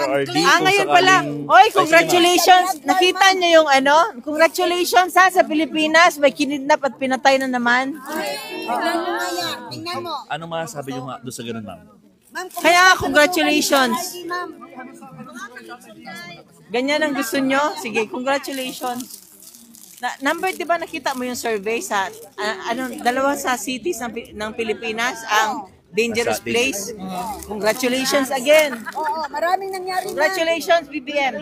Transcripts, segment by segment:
RD. Ngayon pala. Oy, congratulations. Nakita niyo yung ano? Congratulations ha sa Pilipinas. May kinidnap at pinatay na naman. Tingnan mo. Anong masasabi niyo doon sa ganun, ma'am? Kaya congratulations. Ganyan ang gusto nyo? Sige, congratulations. Number, di ba nakita mo yung survey sa dalawa sa cities ng Pilipinas ang dangerous place? Congratulations again. Oo, maraming nangyari. Congratulations, BBM.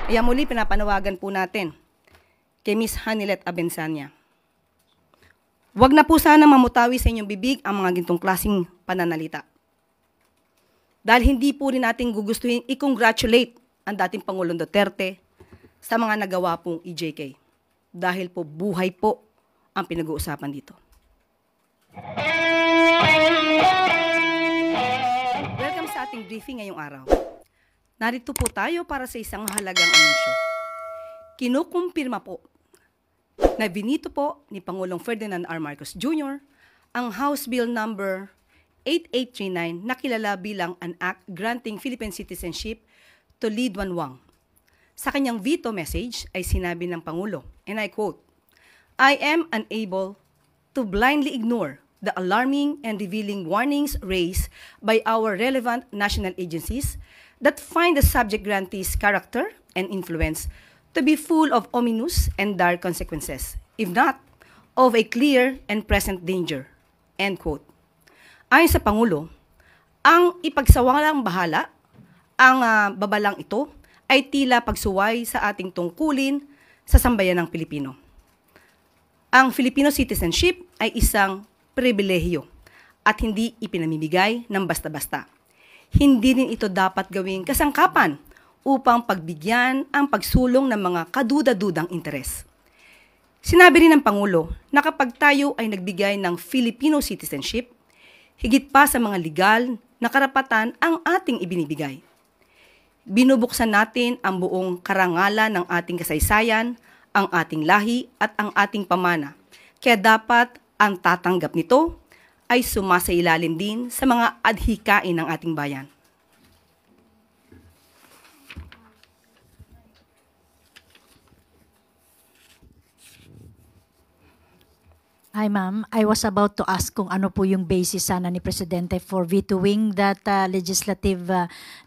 Kaya muli pinapanawagan po natin kay Miss Hanilet Abensanya. Huwag na po sana mamutawi sa inyong bibig ang mga gintong klaseng pananalita. Dahil hindi po rin natin gugustuhin i-congratulate ang dating Pangulong Duterte sa mga nagawa pong EJK. Dahil po buhay po ang pinag-uusapan dito. Welcome sa ating briefing ngayong araw. Narito po tayo para sa isang mahalagang anunsyo. Kinukumpirma po na binito po ni Pangulong Ferdinand R. Marcos Jr. ang House Bill number 8839 na kilala bilang an act granting Philippine citizenship to Lee Duan Wang. Sa kanyang veto message ay sinabi ng Pangulo, and I quote, "I am unable to blindly ignore the alarming and revealing warnings raised by our relevant national agencies that find the subject grantee's character and influence to be full of ominous and dire consequences, if not of a clear and present danger." End quote. Ayon sa Pangulo, ang ipagsawalang bahala, ang babalang ito ay tila pagsuway sa ating tungkulin sa sambayan ng Pilipino. Ang Filipino citizenship ay isang pribilehiyo at hindi ipinamimigay ng basta-basta. Hindi rin ito dapat gawing kasangkapan upang pagbigyan ang pagsulong ng mga kaduda-dudang interes. Sinabi rin ng Pangulo na kapag tayo ay nagbigay ng Filipino citizenship, higit pa sa mga legal na karapatan ang ating ibinibigay. Binubuksan natin ang buong karangalan ng ating kasaysayan, ang ating lahi at ang ating pamana. Kaya dapat ang tatanggap nito ay sumasailalim din sa mga adhikain ng ating bayan. Hi ma'am, I was about to ask kung ano po yung basis sana ni Presidente for vetoing that legislative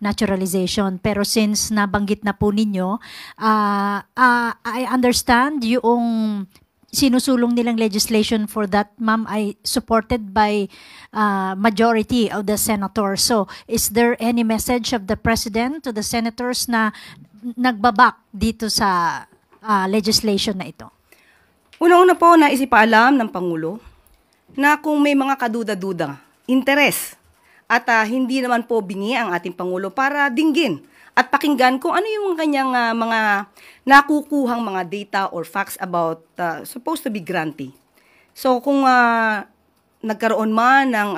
naturalization. Pero since nabanggit na po ninyo, I understand yung sinusulong nilang legislation for that, ma'am, ay supported by majority of the senators. So is there any message of the President to the senators na nagbabak dito sa legislation na ito? Una-una po na isipaalam ng Pangulo na kung may mga kaduda-duda, interes, at hindi naman po bingi ang ating Pangulo para dinggin at pakinggan kung ano yung kanyang mga nakukuhang mga data or facts about supposed to be grantee. So kung nagkaroon man ng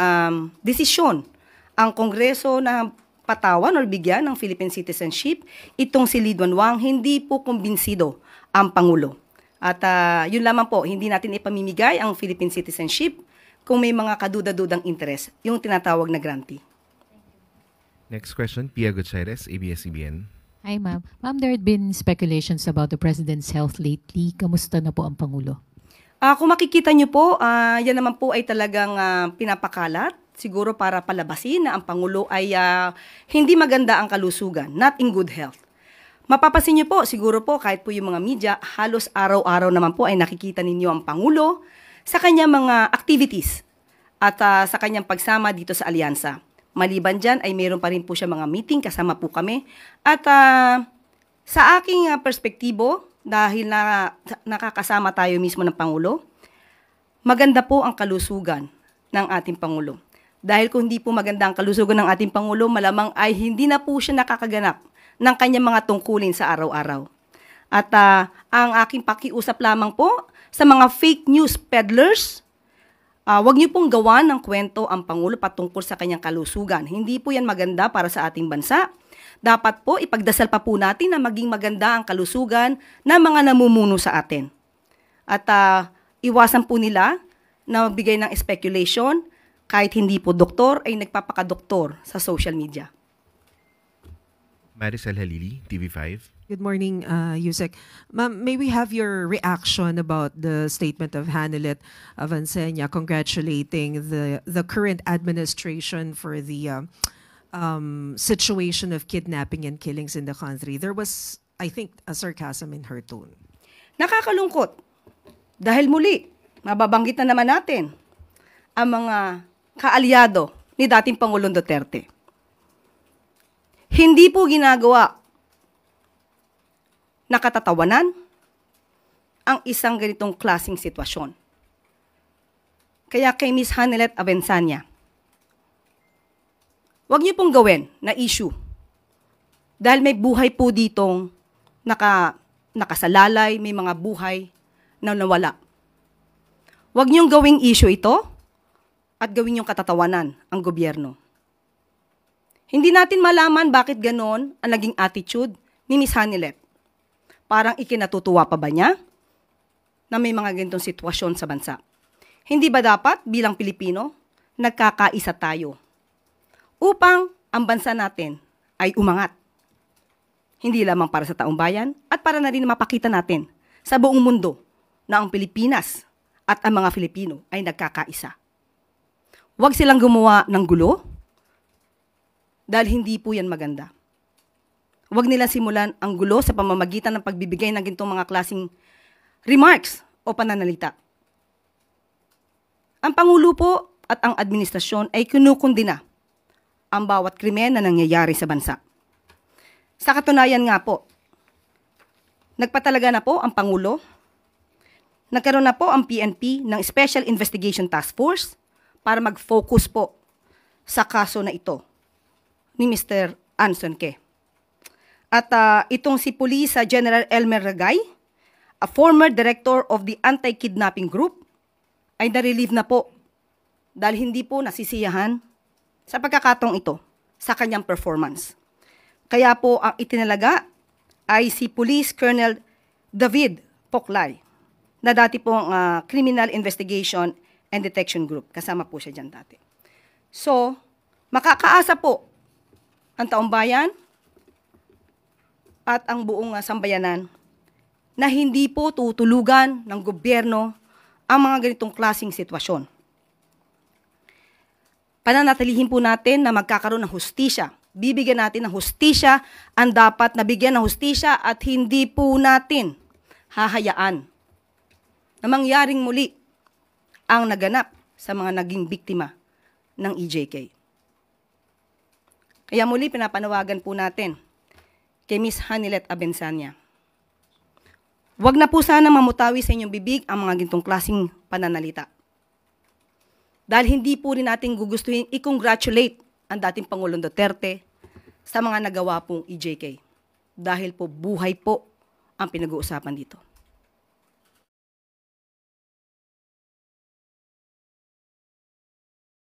desisyon ang Kongreso na patawan or bigyan ng Philippine citizenship, itong si Lee Duan Wang, hindi po kumbinsido ang Pangulo. At yun lamang po, hindi natin ipamimigay ang Philippine citizenship kung may mga kaduda-dudang interes, yung tinatawag na grantee. Next question, Pia Gutierrez, ABS-CBN. Hi ma'am. Ma'am, there had been speculations about the President's health lately. Kamusta na po ang Pangulo? Kung makikita nyo po, yan naman po ay talagang pinapakalat, siguro para palabasin na ang Pangulo ay hindi maganda ang kalusugan, not in good health. Mapapasin niyo po, siguro po, kahit po yung mga media, halos araw-araw naman po ay nakikita ninyo ang Pangulo sa kanyang mga activities at sa kanyang pagsama dito sa alyansa. Maliban dyan ay mayroon pa rin po siya mga meeting, kasama po kami. At sa aking perspektibo, dahil nakakasama tayo mismo ng Pangulo, maganda po ang kalusugan ng ating Pangulo. Dahil kung hindi po maganda ang kalusugan ng ating Pangulo, malamang ay hindi na po siya nakakaganap ng kanyang mga tungkulin sa araw-araw. At ang aking pakiusap lamang po sa mga fake news peddlers, wag niyo pong gawan ng kwento ang Pangulo patungkol sa kanyang kalusugan. Hindi po yan maganda para sa ating bansa. Dapat po ipagdasal pa po natin na maging maganda ang kalusugan ng mga namumuno sa atin. At iwasan po nila na magbigay ng speculation kahit hindi po doktor ay nagpapakadoktor sa social media. Maricel Halili, TV5. Good morning, Yusek. Ma'am, may we have your reaction about the statement of Hanelet Avancenia congratulating the current administration for the situation of kidnapping and killings in the country? There was, I think, a sarcasm in her tone. Nakakalungkot. Dahil muli, mababanggit na naman natin ang mga kaalyado ni dating Pangulong Duterte. Hindi po ginagawa na katatawanan ang isang ganitong klaseng sitwasyon. Kaya kay Ms. Hanelet Avancenia, huwag niyo pong gawin na issue. Dahil may buhay po ditong nakasalalay, may mga buhay na nawala. Huwag niyong gawing issue ito at gawin yung katatawanan ang gobyerno. Hindi natin malaman bakit ganon ang naging attitude ni Ms. Hanelet. Parang ikinatutuwa pa ba niya na may mga ganitong sitwasyon sa bansa? Hindi ba dapat bilang Pilipino, nagkakaisa tayo upang ang bansa natin ay umangat? Hindi lamang para sa taong bayan at para na rin mapakita natin sa buong mundo na ang Pilipinas at ang mga Filipino ay nagkakaisa. Huwag silang gumawa ng gulo dahil hindi po yan maganda. Huwag nila simulan ang gulo sa pamamagitan ng pagbibigay ng ganitong mga klaseng remarks o pananalita. Ang Pangulo po at ang administrasyon ay kinukundina ang bawat krimen na nangyayari sa bansa. Sa katunayan nga po, nagpatalaga na po ang Pangulo, nagkaroon na po ang PNP ng Special Investigation Task Force para mag-focus po sa kaso na ito ni Mr. Anson Ke. At itong si Police General Elmer Ragay, a former director of the Anti-Kidnapping Group, ay na-relieve na po dahil hindi po nasisiyahan sa pagkakataong ito sa kanyang performance. Kaya po ang itinalaga ay si Police Colonel David Poklay, na dati pong Criminal Investigation and Detection Group. Kasama po siya dyan dati. So, makakaasa po ang taong bayan at ang buong sambayanan na hindi po tutulugan ng gobyerno ang mga ganitong klaseng sitwasyon. Pananatilihin po natin na magkakaroon ng hustisya. Bibigyan natin ng hustisya ang dapat nabigyan ng hustisya at hindi po natin hahayaan na mangyaring muli ang naganap sa mga naging biktima ng EJK. Kaya muli pinapanawagan po natin kay Ms. Hanelet Avancenia. Huwag na po sana mamutawi sa inyong bibig ang mga gintong klaseng pananalita. Dahil hindi po rin natin gugustuhin i-congratulate ang dating Pangulong Duterte sa mga nagawa pong EJK. Dahil po buhay po ang pinag-uusapan dito.